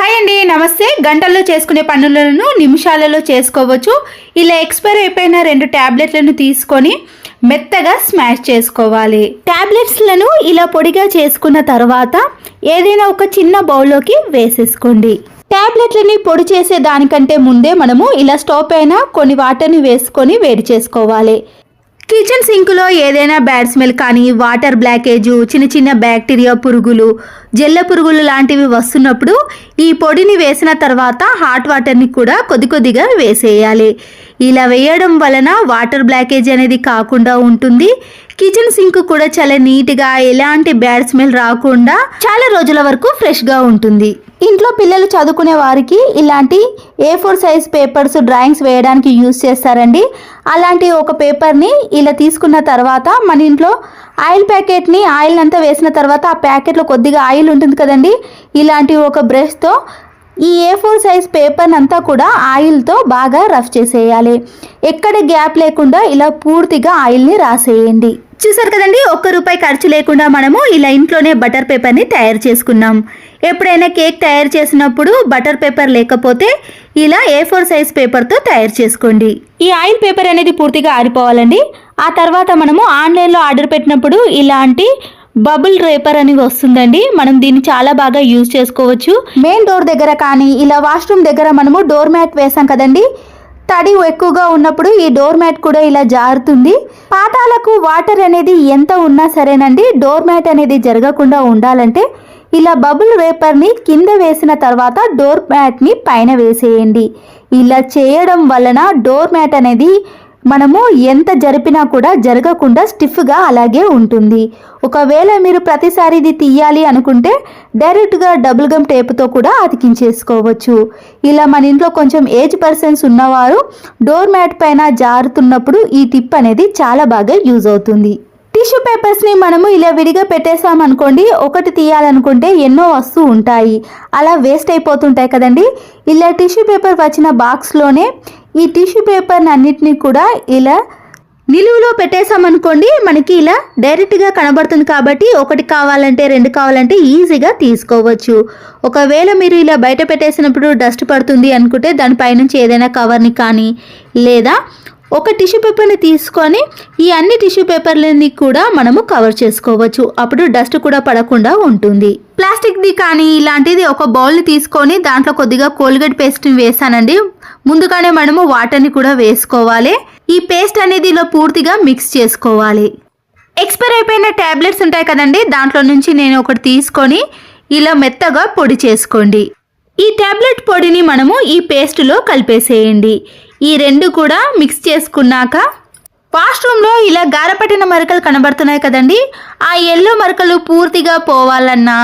Hi అండి, నమస్తే. గంటల్లో చేసుకునే పనులను నిమిషాలలో చేసుకోవచ్చు. ఇలా ఎక్స్పైర్ అయిపోయిన 2 టాబ్లెట్లను తీసుకొని మెత్తగా స్మాష్ చేసుకోవాలి. టాబ్లెట్స్లను ఇలా పొడిగా చేసుకున్న తర్వాత ఏదైనా ఒక చిన్న బౌల్లోకి వేసేసుకోండి. టాబ్లెట్లని పొడి చేసే దానికంటే ముందే మనము ఇలా స్టవ్ పైన కొన్ని వాటర్ని వేసుకొని వేడి చేసుకోవాలి. కిచెన్ సింక్లో ఏదైనా బ్యాడ్ స్మెల్ కానీ, వాటర్ బ్లాకేజు, చిన్న చిన్న బ్యాక్టీరియా పురుగులు, జెల్ల పురుగులు లాంటివి వస్తున్నప్పుడు ఈ పొడిని వేసిన తర్వాత హాట్ వాటర్ని కూడా కొద్దిగా వేసేయాలి. ఇలా వేయడం వలన వాటర్ బ్లాకేజ్ అనేది కాకుండా ఉంటుంది. కిచెన్ సింక్ కూడా చాలా నీట్గా, ఎలాంటి బ్యాడ్ స్మెల్ రాకుండా చాలా రోజుల వరకు ఫ్రెష్గా ఉంటుంది. ఇంట్లో పిల్లలు చదువుకునే వారికి ఇలాంటి A4 సైజ్ పేపర్స్ డ్రాయింగ్స్ వేయడానికి యూజ్ చేస్తారండి. అలాంటి ఒక పేపర్ని ఇలా తీసుకున్న తర్వాత మన ఇంట్లో ఆయిల్ ప్యాకెట్ని ఆయిల్ అంతా వేసిన తర్వాత ఆ ప్యాకెట్లో కొద్దిగా ఆయిల్ ఉంటుంది కదండి. ఇలాంటి ఒక బ్రష్తో ఈ A4 సైజ్ పేపర్ అంతా కూడా ఆయిల్తో బాగా రఫ్ చేసేయాలి. ఎక్కడ గ్యాప్ లేకుండా ఇలా పూర్తిగా ఆయిల్ని రాసేయండి. చూసారు కదండి, ₹1 ఖర్చు లేకుండా మనము ఇలా ఇంట్లోనే బటర్ పేపర్ని తయారు చేసుకున్నాం. ఎప్పుడైనా కేక్ తయారు చేసినప్పుడు బటర్ పేపర్ లేకపోతే ఇలా A4 సైజ్ పేపర్తో తయారు చేసుకోండి. ఈ ఆయిల్ పేపర్ అనేది పూర్తిగా ఆరిపోవాలండి. ఆ తర్వాత మనము ఆన్లైన్లో ఆర్డర్ పెట్టినప్పుడు ఇలాంటి బబుల్ రేపర్ అని వస్తుందండి. మనం దీన్ని చాలా బాగా యూజ్ చేసుకోవచ్చు. మెయిన్ డోర్ దగ్గర కానీ, ఇలా వాష్రూమ్ దగ్గర మనము డోర్ మ్యాట్ వేసాం కదండి, తడి ఎక్కువగా ఉన్నప్పుడు ఈ డోర్ మ్యాట్ కూడా ఇలా జారుతుంది. పాతాలకు వాటర్ అనేది ఎంత ఉన్నా సరేనండి, డోర్ మ్యాట్ అనేది జరగకుండా ఉండాలంటే ఇలా బబుల్ రేపర్ని కింద వేసిన తర్వాత డోర్ మ్యాట్ని పైన వేసేయండి. ఇలా చేయడం వలన డోర్ మ్యాట్ అనేది మనము ఎంత జరిపినా కూడా జరగకుండా స్టిఫ్గా అలాగే ఉంటుంది. ఒకవేళ మీరు ప్రతిసారి ఇది తీయాలి అనుకుంటే డైరెక్ట్గా డబుల్ గమ్ టేప్తో కూడా అతికించేసుకోవచ్చు. ఇలా మన ఇంట్లో కొంచెం ఏజ్ పర్సన్స్ ఉన్నవారు డోర్ మ్యాట్ పైన జారుతున్నప్పుడు ఈ టిప్ అనేది చాలా బాగా యూజ్ అవుతుంది. టిష్యూ పేపర్స్ని మనము ఇలా విడిగా పెట్టేసామనుకోండి, ఒకటి తీయాలనుకుంటే ఎన్నో వస్తూ ఉంటాయి, అలా వేస్ట్ అయిపోతుంటాయి కదండి. ఇలా టిష్యూ పేపర్ వచ్చిన బాక్స్లోనే ఈ టిష్యూ పేపర్ని అన్నిటినీ కూడా ఇలా నిలువులో పెట్టేసామనుకోండి, మనకి ఇలా డైరెక్ట్గా కనబడుతుంది. కాబట్టి ఒకటి కావాలంటే 2 కావాలంటే ఈజీగా తీసుకోవచ్చు. ఒకవేళ మీరు ఇలా బయట పెట్టేసినప్పుడు డస్ట్ పడుతుంది అనుకుంటే దానిపైనుంచి ఏదైనా కవర్ని కానీ, లేదా ఒక టిష్యూ పేపర్ని తీసుకొని ఈ అన్ని టిష్యూ పేపర్లని కూడా మనము కవర్ చేసుకోవచ్చు. అప్పుడు డస్ట్ కూడా పడకుండా ఉంటుంది. ప్లాస్టిక్ది కానీ ఇలాంటిది ఒక బౌల్ని తీసుకొని దాంట్లో కొద్దిగా కోల్గేట్ పేస్ట్ని వేసానండి. ముందుగానే మనము వాటర్ని కూడా వేసుకోవాలి. ఈ పేస్ట్ అనేది ఇలా పూర్తిగా మిక్స్ చేసుకోవాలి. ఎక్స్పైర్ అయిపోయిన ట్యాబ్లెట్స్ ఉంటాయి కదండి, దాంట్లో నుంచి నేను ఒకటి తీసుకొని ఇలా మెత్తగా పొడి చేసుకోండి. ఈ ట్యాబ్లెట్ పొడిని మనము ఈ పేస్ట్లో కలిపేసేయండి. ఈ 2 కూడా మిక్స్ చేసుకున్నాక వాష్రూమ్లో ఇలా గారపట్టిన మరకలు కనబడుతున్నాయి కదండి, ఆ ఎల్లో మరకలు పూర్తిగా పోవాలన్నా,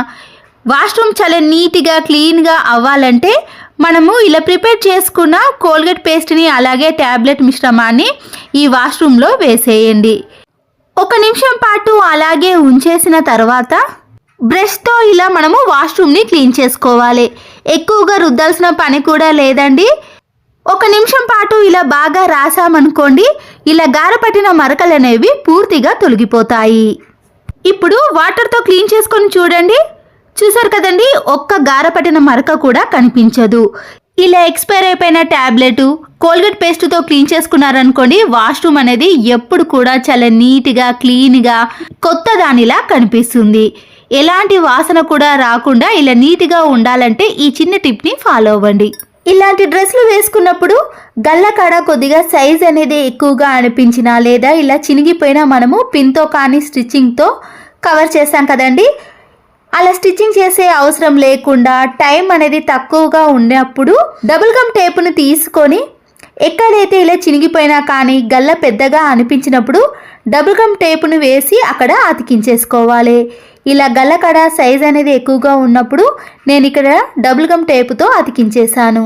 వాష్రూమ్ చాలా నీట్గా క్లీన్గా అవ్వాలంటే మనము ఇలా ప్రిపేర్ చేసుకున్న కోల్గేట్ పేస్ట్ని అలాగే ట్యాబ్లెట్ మిశ్రమాన్ని ఈ వాష్రూమ్లో వేసేయండి. 1 నిమిషం పాటు అలాగే ఉంచేసిన తర్వాత బ్రష్తో ఇలా మనము వాష్రూమ్ని క్లీన్ చేసుకోవాలి. ఎక్కువగా రుద్దాల్సిన పని కూడా లేదండి. 1 నిమిషం పాటు ఇలా బాగా రాసామనుకోండి, ఇలా గారపట్టిన మరకలు అనేవి పూర్తిగా తొలగిపోతాయి. ఇప్పుడు వాటర్తో క్లీన్ చేసుకొని చూడండి. చూసారు కదండి, ఒక్క గారపట్టిన మరక కూడా కనిపించదు. ఇలా ఎక్స్పైర్ అయిపోయిన ట్యాబ్లెట్ కోల్గేట్ పేస్ట్తో క్లీన్ చేసుకున్నారనుకోండి, వాష్రూమ్ అనేది ఎప్పుడు కూడా చాలా నీట్గా క్లీన్గా కొత్త దానిలా కనిపిస్తుంది. ఎలాంటి వాసన కూడా రాకుండా ఇలా నీట్గా ఉండాలంటే ఈ చిన్న టిప్ని ఫాలో అవ్వండి. ఇలాంటి డ్రెస్లు వేసుకున్నప్పుడు గల్ల కాడ కొద్దిగా సైజ్ అనేది ఎక్కువగా అనిపించినా, లేదా ఇలా చినిగిపోయినా మనము పిన్తో కానీ స్టిచ్చింగ్తో కవర్ చేస్తాం కదండి, అలా స్టిచ్చింగ్ చేసే అవసరం లేకుండా టైం అనేది తక్కువగా ఉన్నప్పుడు డబుల్ గమ్ టేపును తీసుకొని ఎక్కడైతే ఇలా చినిగిపోయినా కానీ గల్ల పెద్దగా అనిపించినప్పుడు డబుల్ గమ్ టేపును వేసి అక్కడ అతికించేసుకోవాలి. ఇలా గల్లకడ సైజ్ అనేది ఎక్కువగా ఉన్నప్పుడు నేను ఇక్కడ డబుల్ గమ్ టేపుతో అతికించేశాను.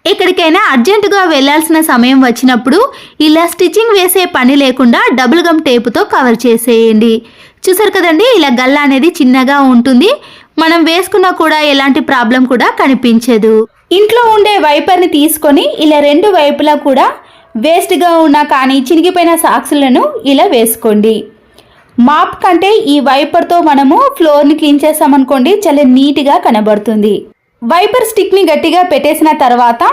ఎక్కడికైనా అర్జెంటుగా వెళ్ళాల్సిన సమయం వచ్చినప్పుడు ఇలా స్టిచ్చింగ్ వేసే పని లేకుండా డబుల్ గమ్ టేపుతో కవర్ చేసేయండి. చూసారు కదండి, ఇలా గల్ల అనేది చిన్నగా ఉంటుంది. మనం వేసుకున్నా కూడా ఎలాంటి ప్రాబ్లం కూడా కనిపించదు. ఇంట్లో ఉండే వైపర్ని తీసుకొని ఇలా 2 వైపులా కూడా వేస్ట్గా ఉన్న కానీ చినిగిపోయిన సాక్స్లను ఇలా వేసుకోండి. మాప్ కంటే ఈ వైపర్తో మనము ఫ్లోర్ని క్లీన్ చేసామనుకోండి, చాలా నీట్గా కనబడుతుంది. వైపర్ స్టిక్ని గట్టిగా పెట్టేసిన తర్వాత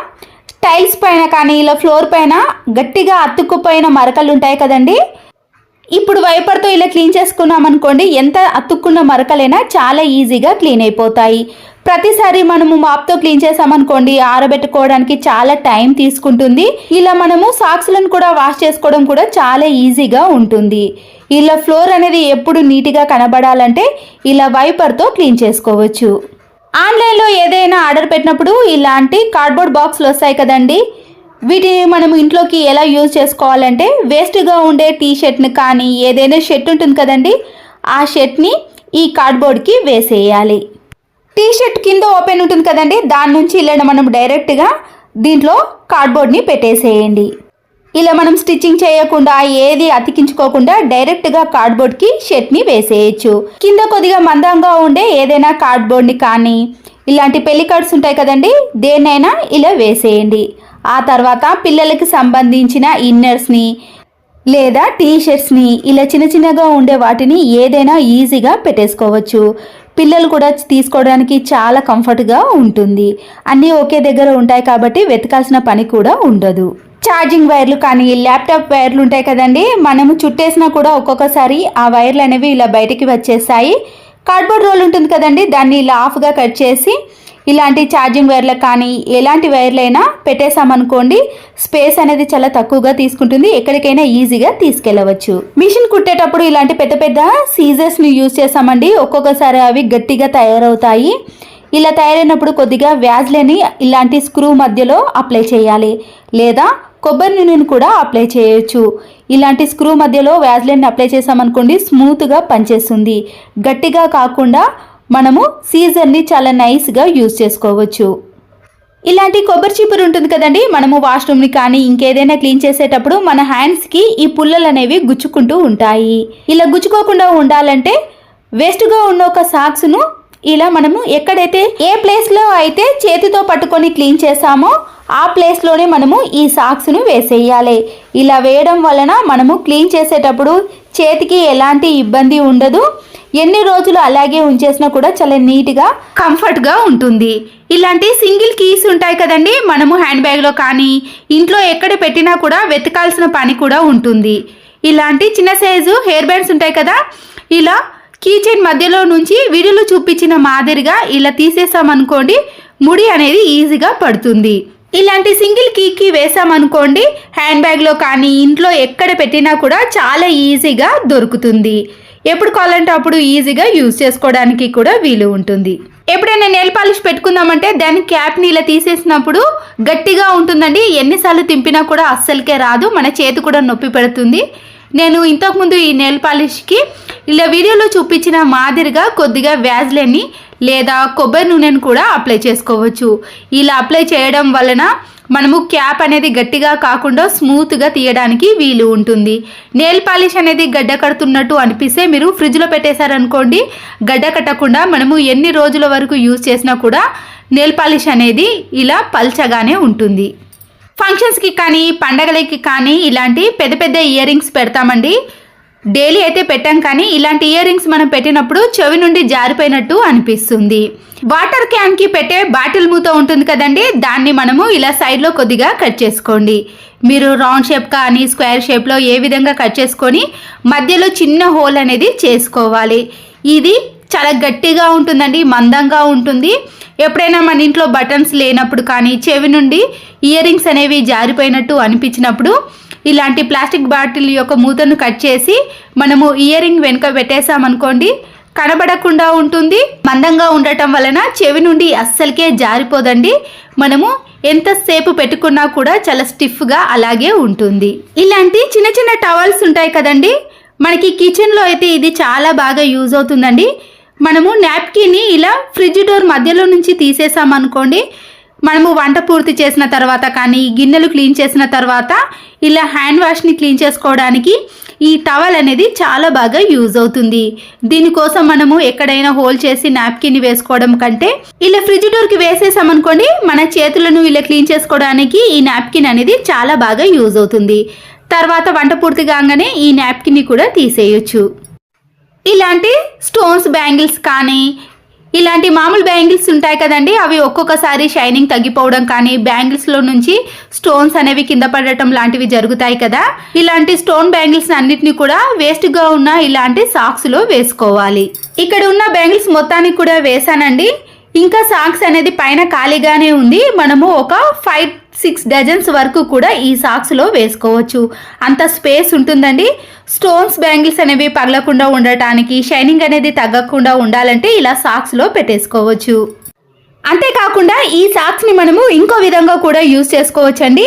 టైల్స్ పైన కానీ ఇలా ఫ్లోర్ పైన గట్టిగా అతుక్కుపోయిన మరకలు ఉంటాయి కదండి, ఇప్పుడు వైపర్తో ఇలా క్లీన్ చేసుకున్నాం అనుకోండి, ఎంత అతుక్కున్న మరకలైనా చాలా ఈజీగా క్లీన్ అయిపోతాయి. ప్రతిసారి మనము మాప్తో క్లీన్ చేసామనుకోండి ఆరబెట్టుకోవడానికి చాలా టైం తీసుకుంటుంది. ఇలా మనము సాక్స్లను కూడా వాష్ చేసుకోవడం కూడా చాలా ఈజీగా ఉంటుంది. ఇలా ఫ్లోర్ అనేది ఎప్పుడు నీట్గా కనబడాలంటే ఇలా వైపర్తో క్లీన్ చేసుకోవచ్చు. ఆన్లైన్లో ఏదైనా ఆర్డర్ పెట్టినప్పుడు ఇలాంటి కార్డ్బోర్డ్ బాక్స్లు వస్తాయి కదండి, వీటిని మనం ఇంట్లోకి ఎలా యూజ్ చేసుకోవాలంటే వేస్ట్గా ఉండే టీ షర్ట్ని కానీ ఏదైనా షర్ట్ ఉంటుంది కదండి, ఆ షర్ట్ని ఈ కార్డ్బోర్డ్కి వేసేయాలి. టీ షర్ట్ కింద ఓపెన్ ఉంటుంది కదండి, దాని నుంచి ఇలా మనం డైరెక్ట్గా దీంట్లో కార్డ్బోర్డ్ని పెట్టేసేయండి. ఇలా మనం స్టిచ్చింగ్ చేయకుండా ఏది అతికించుకోకుండా డైరెక్ట్గా కార్డ్బోర్డ్కి షర్ట్ని వేసేయచ్చు. కింద కొద్దిగా మందంగా ఉండే ఏదైనా కార్డ్బోర్డ్ని కానీ ఇలాంటి పెళ్లి కార్డ్స్ ఉంటాయి కదండి, దేన్నైనా ఇలా వేసేయండి. ఆ తర్వాత పిల్లలకి సంబంధించిన ఇన్నర్స్ని లేదా టీ షర్ట్స్ని ఇలా చిన్న చిన్నగా ఉండే వాటిని ఏదైనా ఈజీగా పెట్టేసుకోవచ్చు. పిల్లలు కూడా తీసుకోవడానికి చాలా కంఫర్ట్గా ఉంటుంది. అన్నీ ఒకే దగ్గర ఉంటాయి కాబట్టి వెతకాల్సిన పని కూడా ఉండదు. ఛార్జింగ్ వైర్లు కానీ ల్యాప్టాప్ వైర్లు ఉంటాయి కదండి, మనము చుట్టేసినా కూడా ఒక్కొక్కసారి ఆ వైర్లు అనేవి ఇలా బయటికి వచ్చేస్తాయి. కార్డ్బోర్డ్ రోల్ ఉంటుంది కదండి, దాన్ని ఇలా ఆఫ్గా కట్ చేసి ఇలాంటి ఛార్జింగ్ వైర్లకు కానీ ఎలాంటి వైర్లైనా పెట్టేసామనుకోండి స్పేస్ అనేది చాలా తక్కువగా తీసుకుంటుంది, ఎక్కడికైనా ఈజీగా తీసుకెళ్ళవచ్చు. మిషన్ కుట్టేటప్పుడు ఇలాంటి పెద్ద పెద్ద సీజర్స్ని యూజ్ చేసామండి, ఒక్కొక్కసారి అవి గట్టిగా తయారవుతాయి. ఇలా తయారైనప్పుడు కొద్దిగా వ్యాజ్లని ఇలాంటి స్క్రూ మధ్యలో అప్లై చేయాలి, లేదా కొబ్బరి నూనెను కూడా అప్లై చేయొచ్చు. ఇలాంటి స్క్రూ మధ్యలో వ్యాజ్లైన్ అప్లై చేసామనుకోండి స్మూత్గా పనిచేస్తుంది. గట్టిగా కాకుండా మనము సీజర్ని చాలా నైస్గా యూజ్ చేసుకోవచ్చు. ఇలాంటి కొబ్బరి చీపురు ఉంటుంది కదండి, మనము వాష్రూమ్ని కానీ ఇంకేదైనా క్లీన్ చేసేటప్పుడు మన హ్యాండ్స్కి ఈ పుల్లలు అనేవి గుచ్చుకుంటూ ఉంటాయి. ఇలా గుచ్చుకోకుండా ఉండాలంటే వేస్ట్గా ఉన్న ఒక సాక్స్ను ఇలా మనము ఎక్కడైతే ఏ ప్లేస్లో అయితే చేతితో పట్టుకొని క్లీన్ చేసామో ఆ ప్లేస్లోనే మనము ఈ సాక్స్ను వేసేయాలి. ఇలా వేయడం వలన మనము క్లీన్ చేసేటప్పుడు చేతికి ఎలాంటి ఇబ్బంది ఉండదు. ఎన్ని రోజులు అలాగే ఉంచేసినా కూడా చాలా నీట్గా కంఫర్ట్గా ఉంటుంది. ఇలాంటి సింగిల్ కీస్ ఉంటాయి కదండి, మనము హ్యాండ్ బ్యాగ్లో కానీ ఇంట్లో ఎక్కడ పెట్టినా కూడా వెతకాల్సిన పని కూడా ఉంటుంది. ఇలాంటి చిన్న సైజు హెయిర్ బ్యాండ్స్ ఉంటాయి కదా, ఇలా కీ చైన్ మధ్యలో నుంచి వీడియోలో చూపించిన మాదిరిగా ఇలా తీసేసామనుకోండి ముడి అనేది ఈజీగా పడుతుంది. ఇలాంటి సింగిల్ కీకి వేసామనుకోండి హ్యాండ్ బ్యాగ్లో కానీ ఇంట్లో ఎక్కడ పెట్టినా కూడా చాలా ఈజీగా దొరుకుతుంది. ఎప్పుడు కావాలంటే అప్పుడు ఈజీగా యూజ్ చేసుకోవడానికి కూడా వీలు ఉంటుంది. ఎప్పుడైనా నెయిల్ పాలిష్ పెట్టుకుందామంటే దాని క్యాప్ని ఇలా తీసేసినప్పుడు గట్టిగా ఉంటుందండి, ఎన్నిసార్లు తింపినా కూడా అస్సలకే రాదు, మన చేతి కూడా నొప్పి పెడుతుంది. నేను ఇంతకుముందు ఈ నెయిల్ పాలిష్కి ఇలా వీడియోలో చూపించిన మాదిరిగా కొద్దిగా వ్యాజ్లైన్ని లేదా కొబ్బరి నూనెను కూడా అప్లై చేసుకోవచ్చు. ఇలా అప్లై చేయడం వలన మనము క్యాప్ అనేది గట్టిగా కాకుండా స్మూత్గా తీయడానికి వీలు ఉంటుంది. నెయిల్ పాలిష్ అనేది గడ్డ కడుతున్నట్టు అనిపిస్తే మీరు ఫ్రిడ్జ్లో పెట్టేశారనుకోండి గడ్డ కట్టకుండా మనము ఎన్ని రోజుల వరకు యూజ్ చేసినా కూడా నెయిల్ పాలిష్ అనేది ఇలా పల్చగానే ఉంటుంది. ఫంక్షన్స్కి కానీ పండగలకి కానీ ఇలాంటి పెద్ద పెద్ద ఇయర్ రింగ్స్ పెడతామండి. డైలీ అయితే పెట్టాం కానీ ఇలాంటి ఇయర్ రింగ్స్ మనం పెట్టినప్పుడు చెవి నుండి జారిపోయినట్టు అనిపిస్తుంది. వాటర్ క్యాన్కి పెట్టే బాటిల్ మూత ఉంటుంది కదండి, దాన్ని మనము ఇలా సైడ్లో కొద్దిగా కట్ చేసుకోండి. మీరు రౌండ్ షేప్ కానీ స్క్వేర్ షేప్లో ఏ విధంగా కట్ చేసుకొని మధ్యలో చిన్న హోల్ అనేది చేసుకోవాలి. ఇది చాలా గట్టిగా ఉంటుందండి, మందంగా ఉంటుంది. ఎప్పుడైనా మన ఇంట్లో బటన్స్ లేనప్పుడు కానీ చెవి నుండి ఇయర్ రింగ్స్ అనేవి జారిపోయినట్టు అనిపించినప్పుడు ఇలాంటి ప్లాస్టిక్ బాటిల్ యొక్క మూతను కట్ చేసి మనము ఇయర్ రింగ్ వెనుక పెట్టేసామనుకోండి కనబడకుండా ఉంటుంది. మందంగా ఉండటం వలన చెవి నుండి అస్సలకే జారిపోదండి. మనము ఎంతసేపు పెట్టుకున్నా కూడా చాలా స్టిఫ్గా అలాగే ఉంటుంది. ఇలాంటి చిన్న చిన్న టవల్స్ ఉంటాయి కదండి, మనకి కిచెన్లో అయితే ఇది చాలా బాగా యూజ్ అవుతుందండి. మనము నాప్కిన్ని ఇలా ఫ్రిడ్జ్ డోర్ మధ్యలో నుంచి తీసేసామనుకోండి, మనము వంట పూర్తి చేసిన తర్వాత కానీ గిన్నెలు క్లీన్ చేసిన తర్వాత ఇలా హ్యాండ్ వాష్ని క్లీన్ చేసుకోవడానికి ఈ టవల్ అనేది చాలా బాగా యూజ్ అవుతుంది. దీనికోసం మనము ఎక్కడైనా హోల్ చేసి నాప్కిన్ వేసుకోవడం కంటే ఇలా ఫ్రిడ్జ్ డోర్కి వేసేసామనుకోండి మన చేతులను ఇలా క్లీన్ చేసుకోవడానికి ఈ నాప్కిన్ అనేది చాలా బాగా యూజ్ అవుతుంది. తర్వాత వంట పూర్తి కాగానే ఈ నాప్కిన్ని కూడా తీసేయచ్చు. ఇలాంటి స్టోన్స్ బ్యాంగిల్స్ కానీ ఇలాంటి మామూలు బ్యాంగిల్స్ ఉంటాయి కదండి, అవి ఒక్కొక్కసారి షైనింగ్ తగ్గిపోవడం కానీ బ్యాంగిల్స్లో నుంచి స్టోన్స్ అనేవి కింద పడటం లాంటివి జరుగుతాయి కదా. ఇలాంటి స్టోన్ బ్యాంగిల్స్ అన్నిటిని కూడా వేస్ట్గా ఉన్న ఇలాంటి సాక్స్లో వేసుకోవాలి. ఇక్కడ ఉన్న బ్యాంగిల్స్ మొత్తానికి కూడా వేసానండి. ఇంకా సాక్స్ అనేది పైన ఖాళీగానే ఉంది. మనము ఒక 5-6 డజన్స్ వరకు కూడా ఈ సాక్స్లో వేసుకోవచ్చు. అంత స్పేస్ ఉంటుందండి. స్టోన్స్ బ్యాంగిల్స్ అనేవి పగలకుండా ఉండటానికి, షైనింగ్ అనేది తగ్గకుండా ఉండాలంటే ఇలా సాక్స్లో పెట్టేసుకోవచ్చు. అంతేకాకుండా ఈ సాక్స్ని మనము ఇంకో విధంగా కూడా యూజ్ చేసుకోవచ్చండి.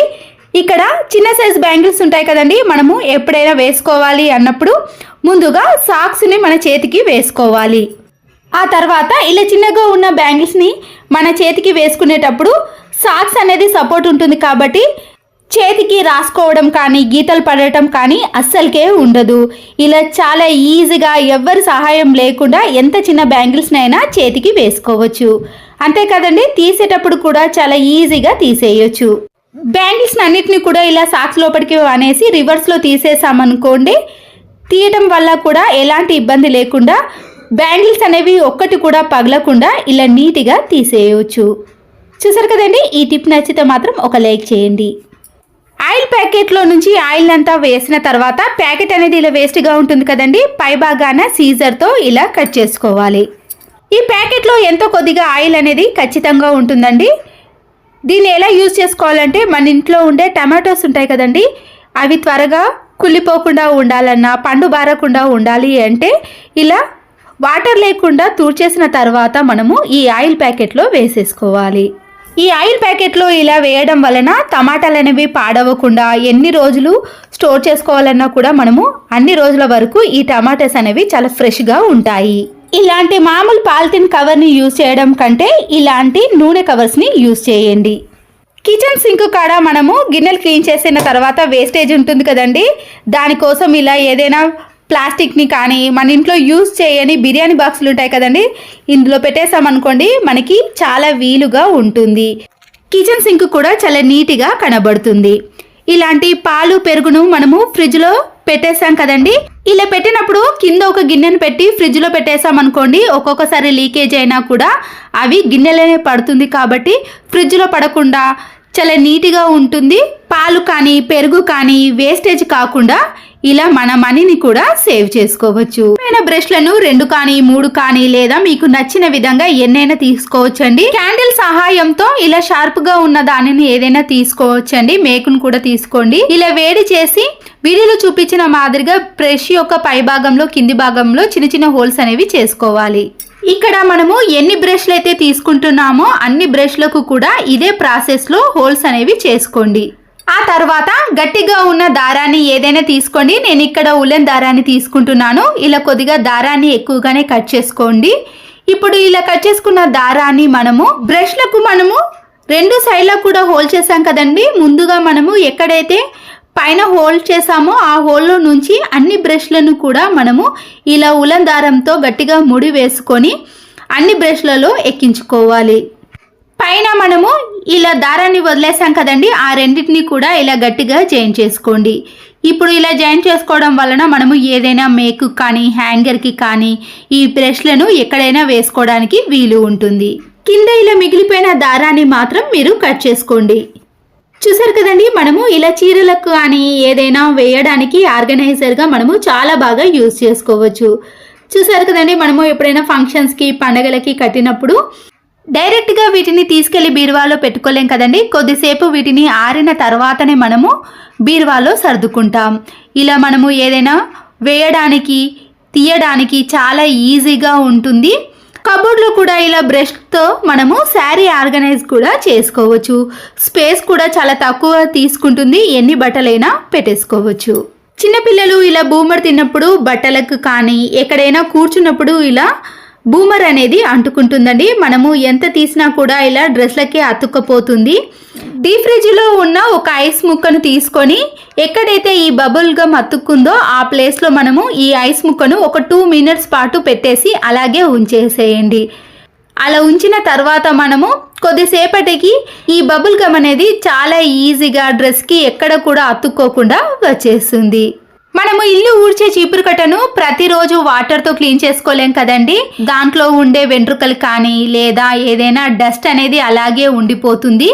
ఇక్కడ చిన్న సైజ్ బ్యాంగిల్స్ ఉంటాయి కదండి, మనము ఎప్పుడైనా వేసుకోవాలి అన్నప్పుడు ముందుగా సాక్స్ని మన చేతికి వేసుకోవాలి. ఆ తర్వాత ఇలా చిన్నగా ఉన్న బ్యాంగిల్స్ని మన చేతికి వేసుకునేటప్పుడు సాక్స్ అనేది సపోర్ట్ ఉంటుంది కాబట్టి చేతికి రాసుకోవడం కానీ గీతలు పడటం కానీ అస్సలకే ఉండదు. ఇలా చాలా ఈజీగా ఎవ్వరి సహాయం లేకుండా ఎంత చిన్న బ్యాంగిల్స్నైనా చేతికి వేసుకోవచ్చు. అంతే కదండి, తీసేటప్పుడు కూడా చాలా ఈజీగా తీసేయచ్చు. బ్యాంగిల్స్ అన్నిటిని కూడా ఇలా సాక్స్ లోపలికి అనేసి రివర్స్లో తీసేసామనుకోండి, తీయటం వల్ల కూడా ఎలాంటి ఇబ్బంది లేకుండా బ్యాంగిల్స్ అనేవి ఒక్కటి కూడా పగలకుండా ఇలా నీట్గా తీసేయవచ్చు. చూసారు కదండి, ఈ టిప్ నచ్చితే మాత్రం ఒక లైక్ చేయండి. ఆయిల్ ప్యాకెట్లో నుంచి ఆయిల్ అంతా వేసిన తర్వాత ప్యాకెట్ అనేది ఇలా వేస్ట్గా ఉంటుంది కదండి, పై భాగాన సీజర్తో ఇలా కట్ చేసుకోవాలి. ఈ ప్యాకెట్లో ఎంతో కొద్దిగా ఆయిల్ అనేది ఖచ్చితంగా ఉంటుందండి. దీన్ని ఎలా యూజ్ చేసుకోవాలంటే మన ఇంట్లో ఉండే టమాటోస్ ఉంటాయి కదండి, అవి త్వరగా కుళ్ళిపోకుండా ఉండాలన్నా, పండు బారకుండా ఉండాలి అంటే ఇలా వాటర్ లేకుండా తూర్చేసిన తర్వాత మనము ఈ ఆయిల్ ప్యాకెట్లో వేసేసుకోవాలి. ఈ ఆయిల్ ప్యాకెట్లో ఇలా వేయడం వలన టమాటాలు అనేవి పాడవకుండా ఎన్ని రోజులు స్టోర్ చేసుకోవాలన్నా కూడా మనము అన్ని రోజుల వరకు ఈ టమాటాస్ అనేవి చాలా ఫ్రెష్గా ఉంటాయి. ఇలాంటి మామూలు పాలిథిన్ కవర్ని యూజ్ చేయడం కంటే ఇలాంటి నూనె కవర్స్ని యూజ్ చేయండి. కిచెన్ సింక్ కాడ మనము గిన్నెలు క్లీన్ చేసిన తర్వాత వేస్టేజ్ ఉంటుంది కదండి, దానికోసం ఇలా ఏదైనా ప్లాస్టిక్ని కానీ మన ఇంట్లో యూజ్ చేయని బిర్యానీ బాక్సులు ఉంటాయి కదండి, ఇందులో పెట్టేసామనుకోండి మనకి చాలా వీలుగా ఉంటుంది. కిచెన్ సింక్ కూడా చాలా నీట్గా కనబడుతుంది. ఇలాంటి పాలు పెరుగును మనము ఫ్రిడ్జ్లో పెట్టేసాం కదండి, ఇలా పెట్టినప్పుడు కింద ఒక గిన్నెను పెట్టి ఫ్రిడ్జ్లో పెట్టేసామనుకోండి, ఒక్కొక్కసారి లీకేజ్ అయినా కూడా అవి గిన్నెలనే పడుతుంది. కాబట్టి ఫ్రిడ్జ్లో పడకుండా చాలా నీట్గా ఉంటుంది. పాలు కానీ పెరుగు కానీ వేస్టేజ్ కాకుండా ఇలా మన మనీని కూడా సేవ్ చేసుకోవచ్చు. బ్రష్లను 2 కానీ 3 కానీ లేదా మీకు నచ్చిన విధంగా ఎన్నైనా తీసుకోవచ్చండి. క్యాండిల్ సహాయంతో ఇలా షార్ప్ గా ఉన్న దానిని ఏదైనా తీసుకోవచ్చండి. మేకును కూడా తీసుకోండి. ఇలా వేడి చేసి వీడియోలో చూపించిన మాదిరిగా బ్రష్ యొక్క పై భాగంలో కింది భాగంలో చిన్న చిన్న హోల్స్ అనేవి చేసుకోవాలి. ఇక్కడ మనము ఎన్ని బ్రష్లు అయితే తీసుకుంటున్నామో అన్ని బ్రష్లకు కూడా ఇదే ప్రాసెస్లో హోల్స్ అనేవి చేసుకోండి. ఆ తర్వాత గట్టిగా ఉన్న దారాన్ని ఏదైనా తీసుకోండి. నేను ఇక్కడ ఉలెన్ దారాన్ని తీసుకుంటున్నాను. ఇలా కొద్దిగా దారాన్ని ఎక్కువగానే కట్ చేసుకోండి. ఇప్పుడు ఇలా కట్ చేసుకున్న దారాన్ని మనము బ్రష్లకు మనము 2 సైడ్లకు కూడా హోల్ చేసాం కదండి. ముందుగా మనము ఎక్కడైతే పైన హోల్ చేసామో ఆ హోల్లో నుంచి అన్ని బ్రష్లను కూడా మనము ఇలా ఉలెన్ దారంతో గట్టిగా ముడి వేసుకొని అన్ని బ్రష్లలో ఎక్కించుకోవాలి. పైన మనము ఇలా దారాన్ని వదిలేసాం కదండి, ఆ రెండింటిని కూడా ఇలా గట్టిగా జాయిన్ చేసుకోండి. ఇప్పుడు ఇలా జాయిన్ చేసుకోవడం వలన మనము ఏదైనా మేకు కానీ హ్యాంగర్కి కానీ ఈ బ్రష్లను ఎక్కడైనా వేసుకోవడానికి వీలు ఉంటుంది. కింద ఇలా మిగిలిపోయిన దారాన్ని మాత్రం మీరు కట్ చేసుకోండి. చూసారు కదండి, మనము ఇలా చీరలకు కానీ ఏదైనా వేయడానికి ఆర్గనైజర్గా మనము చాలా బాగా యూజ్ చేసుకోవచ్చు. చూసారు కదండి, మనము ఎప్పుడైనా ఫంక్షన్స్కి పండగలకి కట్టినప్పుడు డైరెక్ట్గా వీటిని తీసుకెళ్లి బీరువాలో పెట్టుకోలేం కదండి. కొద్దిసేపు వీటిని ఆరిన తర్వాతనే మనము బీరువాలో సర్దుకుంటాం. ఇలా మనము ఏదైనా వేయడానికి తీయడానికి చాలా ఈజీగా ఉంటుంది. కబోర్డ్లో కూడా ఇలా బ్రష్తో మనము శారీ ఆర్గనైజ్ కూడా చేసుకోవచ్చు. స్పేస్ కూడా చాలా తక్కువ తీసుకుంటుంది. ఎన్ని బట్టలైనా పెట్టేసుకోవచ్చు. చిన్నపిల్లలు ఇలా బూమర్ తిన్నప్పుడు బట్టలకు కానీ ఎక్కడైనా కూర్చున్నప్పుడు ఇలా బూమర్ అనేది అంటుకుంటుందండి. మనము ఎంత తీసినా కూడా ఇలా డ్రెస్లకే అతుక్కపోతుంది. డీప్ ఫ్రిడ్జ్లో ఉన్న ఒక ఐస్ ముక్కను తీసుకొని ఎక్కడైతే ఈ బబుల్ గమ్ అతుక్కుందో ఆ ప్లేస్లో మనము ఈ ఐస్ ముక్కను ఒక 2 మినిట్స్ పాటు పెట్టేసి అలాగే ఉంచేసేయండి. అలా ఉంచిన తర్వాత మనము కొద్దిసేపటికి ఈ బబుల్ గమ్ అనేది చాలా ఈజీగా డ్రెస్కి ఎక్కడ కూడా అతుక్కోకుండా వచ్చేస్తుంది. మనము ఇల్లు ఊడ్చే చీపురు కట్టను ప్రతిరోజు వాటర్తో క్లీన్ చేసుకోలేం కదండి. దాంట్లో ఉండే వెంట్రుకలు కానీ లేదా ఏదైనా డస్ట్ అనేది అలాగే ఉండిపోతుంది.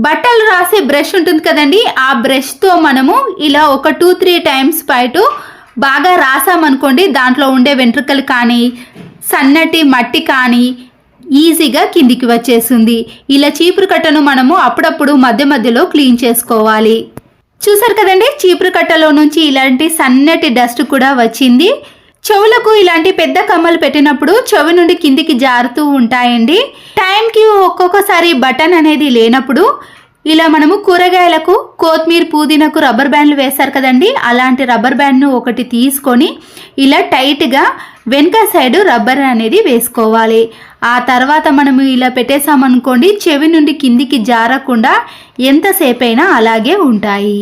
బట్టలు రాసే బ్రష్ ఉంటుంది కదండి, ఆ బ్రష్తో మనము ఇలా ఒక 2-3 టైమ్స్ పాటు బాగా రాసామనుకోండి, దాంట్లో ఉండే వెంట్రుకలు కానీ సన్నటి మట్టి కానీ ఈజీగా కిందికి వచ్చేస్తుంది. ఇలా చీపురు కట్టను మనము అప్పుడప్పుడు మధ్య మధ్యలో క్లీన్ చేసుకోవాలి. చూసారు కదండి, చీపురు కట్టలో నుంచి ఇలాంటి సన్నటి డస్ట్ కూడా వచ్చింది. చెవులకు ఇలాంటి పెద్ద కమ్మలు పెట్టినప్పుడు చెవి నుండి కిందికి జారుతూ ఉంటాయండి. టైంకి ఒక్కొక్కసారి బటన్ అనేది లేనప్పుడు ఇలా మనము కూరగాయలకు కొత్తిమీర పుదీనాకు రబ్బర్ బ్యాండ్లు వేస్తారు కదండి, అలాంటి రబ్బర్ బ్యాండ్ను ఒకటి తీసుకొని ఇలా టైట్గా వెనక సైడ్ రబ్బర్ అనేది వేసుకోవాలి. ఆ తర్వాత మనము ఇలా పెట్టేసామనుకోండి, చెవి నుండి కిందికి జారకుండా ఎంతసేపు అయినా అలాగే ఉంటాయి.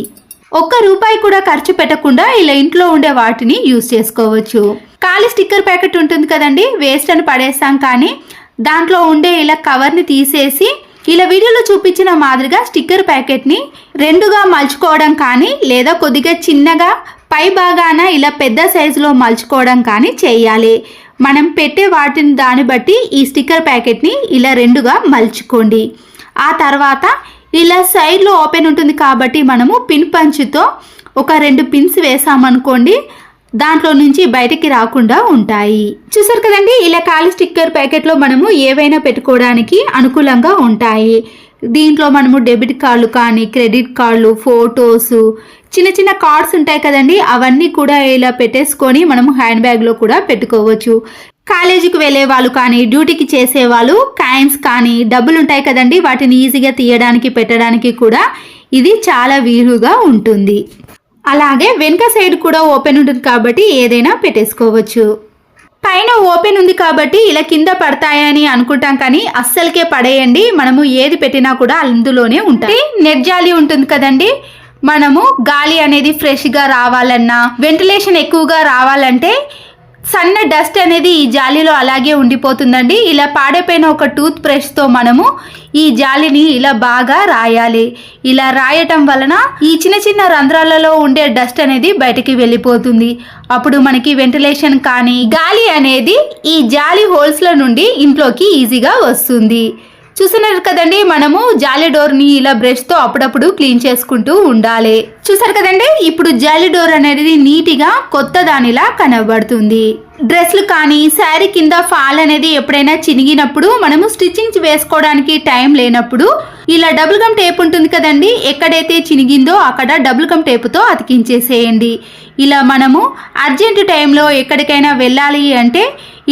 ₹1 కూడా ఖర్చు పెట్టకుండా ఇలా ఇంట్లో ఉండే వాటిని యూజ్ చేసుకోవచ్చు. ఖాళీ స్టిక్కర్ ప్యాకెట్ ఉంటుంది కదండి, వేస్ట్ అని పడేస్తాం, కానీ దాంట్లో ఉండే ఇలా కవర్ని తీసేసి ఇలా వీడియోలో చూపించిన మాదిరిగా స్టిక్కర్ ప్యాకెట్ని 2గా మలుచుకోవడం కానీ లేదా కొద్దిగా చిన్నగా పై భాగాన ఇలా పెద్ద సైజులో మలుచుకోవడం కానీ చేయాలి. మనం పెట్టే వాటిని దాన్ని బట్టి ఈ స్టిక్కర్ ప్యాకెట్ని ఇలా 2గా మలుచుకోండి. ఆ తర్వాత ఇలా సైడ్లో ఓపెన్ ఉంటుంది కాబట్టి మనము పిన్ పంచుతో ఒక 2 పిన్స్ వేసామనుకోండి, దాంట్లో నుంచి బయటికి రాకుండా ఉంటాయి. చూసారు కదండి, ఇలా ఖాళీ స్టిక్కర్ ప్యాకెట్లో మనము ఏవైనా పెట్టుకోవడానికి అనుకూలంగా ఉంటాయి. దీంట్లో మనము డెబిట్ కార్డులు కానీ క్రెడిట్ కార్డులు, ఫొటోస్, చిన్న చిన్న కార్డ్స్ ఉంటాయి కదండి, అవన్నీ కూడా ఇలా పెట్టేసుకొని మనము హ్యాండ్ బ్యాగ్లో కూడా పెట్టుకోవచ్చు. కాలేజీకి వెళ్ళే వాళ్ళు కానీ డ్యూటీకి చేసే వాళ్ళు కాయిన్స్ కానీ డబ్బులు ఉంటాయి కదండి, వాటిని ఈజీగా తీయడానికి పెట్టడానికి కూడా ఇది చాలా వీలుగా ఉంటుంది. అలాగే వెనక సైడ్ కూడా ఓపెన్ ఉంటుంది కాబట్టి ఏదైనా పెట్టేసుకోవచ్చు. పైన ఓపెన్ ఉంది కాబట్టి ఇలా కింద పడతాయని అనుకుంటాం, కానీ అస్సలకే పడేయండి. మనము ఏది పెట్టినా కూడా అందులోనే ఉంటాయి. నెట్ జాలి ఉంటుంది కదండి, మనము గాలి అనేది ఫ్రెష్గా రావాలన్నా వెంటిలేషన్ ఎక్కువగా రావాలంటే సన్న డస్ట్ అనేది ఈ జాలీలో అలాగే ఉండిపోతుందండి. ఇలా పాడైపోయిన ఒక టూత్ బ్రష్తో మనము ఈ జాలిని ఇలా బాగా రాయాలి. ఇలా రాయటం వలన ఈ చిన్న చిన్న రంధ్రాలలో ఉండే డస్ట్ అనేది బయటికి వెళ్ళిపోతుంది. అప్పుడు మనకి వెంటిలేషన్ కానీ గాలి అనేది ఈ జాలి హోల్స్ల నుండి ఇంట్లోకి ఈజీగా వస్తుంది. చూస్తున్నారు కదండి, మనము జాలి డోర్ని ఇలా బ్రష్తో అప్పుడప్పుడు క్లీన్ చేసుకుంటూ ఉండాలి. చూసారు కదండి, ఇప్పుడు జాలి డోర్ అనేది నీట్గా కొత్త దానిలా కనబడుతుంది. డ్రెస్లు కానీ శారీ కింద ఫాల్ అనేది ఎప్పుడైనా చినిగినప్పుడు మనము స్టిచ్చింగ్ వేసుకోవడానికి టైం లేనప్పుడు ఇలా డబుల్ గమ్ టేప్ ఉంటుంది కదండి, ఎక్కడైతే చినిగిందో అక్కడ డబుల్ గమ్ టేపుతో అతికించేసేయండి. ఇలా మనము అర్జెంట్ టైంలో ఎక్కడికైనా వెళ్ళాలి అంటే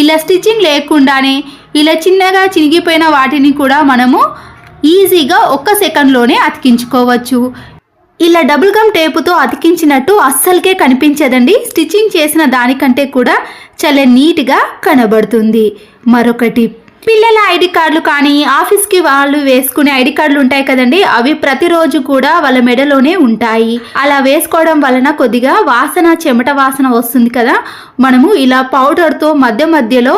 ఇలా స్టిచ్చింగ్ లేకుండానే ఇలా చిన్నగా చినిగిపోయిన వాటిని కూడా మనము ఈజీగా 1 సెకండ్లోనే అతికించుకోవచ్చు. ఇలా డబుల్ గమ్ టేపుతో అతికించినట్టు అస్సలకే కనిపించదండి. స్టిచ్చింగ్ చేసిన దానికంటే కూడా చాలా నీట్గా కనబడుతుంది. మరొకటి, పిల్లల ఐడి కార్డులు కానీ ఆఫీస్కి వాళ్ళు వేసుకునే ఐడి కార్డులు ఉంటాయి కదండి, అవి ప్రతిరోజు కూడా వాళ్ళ మెడలోనే ఉంటాయి. అలా వేసుకోవడం వలన కొద్దిగా వాసన, చెమట వాసన వస్తుంది కదా, మనము ఇలా పౌడర్తో మధ్య మధ్యలో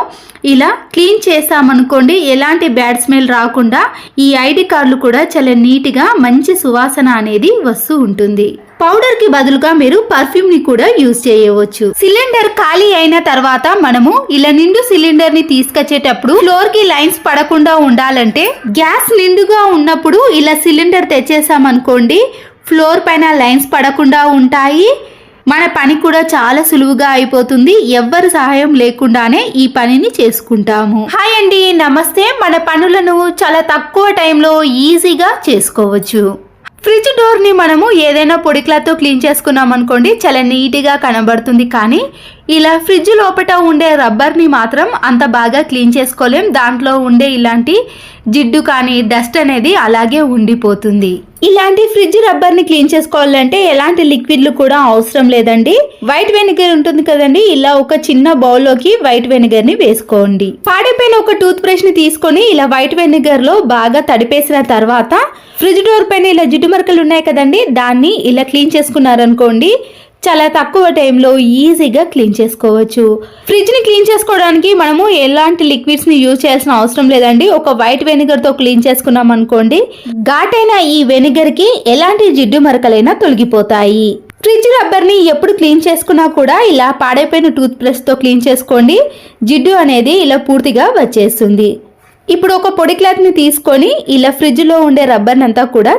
ఇలా క్లీన్ చేసామనుకోండి, ఎలాంటి బ్యాడ్ స్మెల్ రాకుండా ఈ ఐడి కార్డులు కూడా చాలా నీట్గా మంచి సువాసన అనేది వస్తూ ఉంటుంది. పౌడర్ కి బదులుగా మీరు పర్ఫ్యూమ్ ని కూడా యూజ్ చేయవచ్చు. సిలిండర్ ఖాళీ అయిన తర్వాత మనము ఇలా నిండు సిలిండర్ ని తీసుకొచ్చేటప్పుడు ఫ్లోర్ కి లైన్స్ పడకుండా ఉండాలంటే గ్యాస్ నిండుగా ఉన్నప్పుడు ఇలా సిలిండర్ తెచ్చేసామనుకోండి, ఫ్లోర్ పైన లైన్స్ పడకుండా ఉంటాయి. మన పని కూడా చాలా సులువుగా అయిపోతుంది. ఎవ్వరి సహాయం లేకుండానే ఈ పనిని చేసుకుంటాము. హాయ్ అండి, నమస్తే. మన పనులను చాలా తక్కువ టైంలో ఈజీగా చేసుకోవచ్చు. ఫ్రిడ్జ్ డోర్ని మనము ఏదైనా పొడి క్లాత్తో క్లీన్ చేసుకున్నాం అనుకోండి, చాలా నీట్గా కనబడుతుంది. కానీ ఇలా ఫ్రిడ్జ్ లోపల ఉండే రబ్బర్ని మాత్రం అంత బాగా క్లీన్ చేసుకోలేం. దాంట్లో ఉండే ఇలాంటి జిడ్డు కానీ డస్ట్ అనేది అలాగే ఉండిపోతుంది. ఇలాంటి ఫ్రిడ్జ్ రబ్బర్ని క్లీన్ చేసుకోవాలంటే ఎలాంటి లిక్విడ్లు కూడా అవసరం లేదండి. వైట్ వెనిగర్ ఉంటుంది కదండి, ఇలా ఒక చిన్న బౌల్లోకి వైట్ వెనిగర్ని వేసుకోండి. పాడైపోయిన ఒక టూత్ బ్రష్ని తీసుకొని ఇలా వైట్ వెనిగర్లో బాగా తడిపేసిన తర్వాత ఫ్రిడ్జ్ డోర్ పైన ఇలా జిడ్డు మరకలు ఉన్నాయి కదండి, దాన్ని ఇలా క్లీన్ చేసుకున్నారనుకోండి, చాలా తక్కువ టైంలో ఈజీగా క్లీన్ చేసుకోవచ్చు. ఫ్రిడ్జ్ని క్లీన్ చేసుకోవడానికి మనము ఎలాంటి లిక్విడ్స్ని యూజ్ చేయాల్సిన అవసరం లేదండి. ఒక వైట్ వెనిగర్తో క్లీన్ చేసుకున్నాం అనుకోండి, ఘాటైన ఈ వెనిగర్కి ఎలాంటి జిడ్డు మరకలైనా తొలగిపోతాయి. ఫ్రిడ్జ్ రబ్బర్ని ఎప్పుడు క్లీన్ చేసుకున్నా కూడా ఇలా పాడైపోయిన టూత్ బ్రష్తో క్లీన్ చేసుకోండి. జిడ్డు అనేది ఇలా పూర్తిగా వచ్చేస్తుంది. ఇప్పుడు ఒక పొడి క్లాత్ని తీసుకొని ఇలా ఫ్రిడ్జ్లో ఉండే రబ్బర్ని అంతా కూడా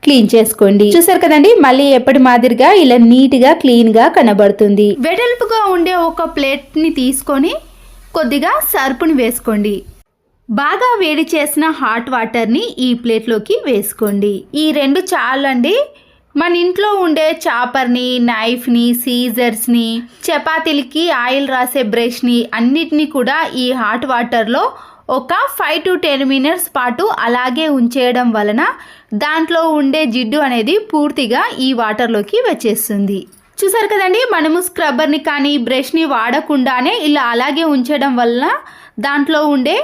క్లీన్ చేసుకోండి. చూసారు కదండి, మళ్ళీ ఎప్పటి మాదిరిగా ఇలా నీట్గా క్లీన్గా కనబడుతుంది. వెడల్పుగా ఉండే ఒక ప్లేట్ని తీసుకొని కొద్దిగా సర్పుని వేసుకోండి. బాగా వేడి చేసిన హాట్ వాటర్ని ఈ ప్లేట్లోకి వేసుకోండి. ఈ రెండు చాలండి. మన ఇంట్లో ఉండే చాపర్ని, నైఫ్ని, సీజర్స్ని, చపాతీలకి ఆయిల్ రాసే బ్రష్ని అన్నిటినీ కూడా ఈ హాట్ వాటర్లో ఒక 5 to 10 minutes పాటు అలాగే ఉంచేయడం వలన దాంట్లో ఉండే జిడ్డు అనేది పూర్తిగా ఈ వాటర్లోకి వచ్చేస్తుంది. చూసారు కదండి, మనము స్క్రబ్బర్ని కానీ బ్రష్ని వాడకుండానే ఇలా అలాగే ఉంచడం వలన దాంట్లో ఉండే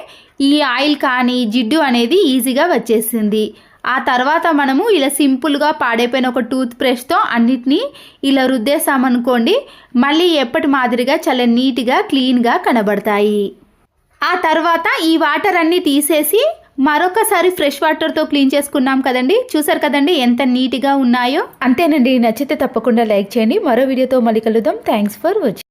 ఈ ఆయిల్ కానీ జిడ్డు అనేది ఈజీగా వచ్చేసింది. ఆ తర్వాత మనము ఇలా సింపుల్గా పాడైపోయిన ఒక టూత్ బ్రష్తో అన్నిటినీ ఇలా రుద్దేసామనుకోండి, మళ్ళీ ఎప్పటి మాదిరిగా చాలా నీట్గా క్లీన్గా కనబడతాయి. ఆ తర్వాత ఈ వాటర్ అన్నీ తీసేసి మరొకసారి ఫ్రెష్ వాటర్తో క్లీన్ చేసుకున్నాం కదండి. చూసారు కదండి ఎంత నీట్గా ఉన్నాయో. అంతేనండి, నచ్చితే తప్పకుండా లైక్ చేయండి. మరో వీడియోతో మళ్ళీ కలుద్దాం. Thanks for watching.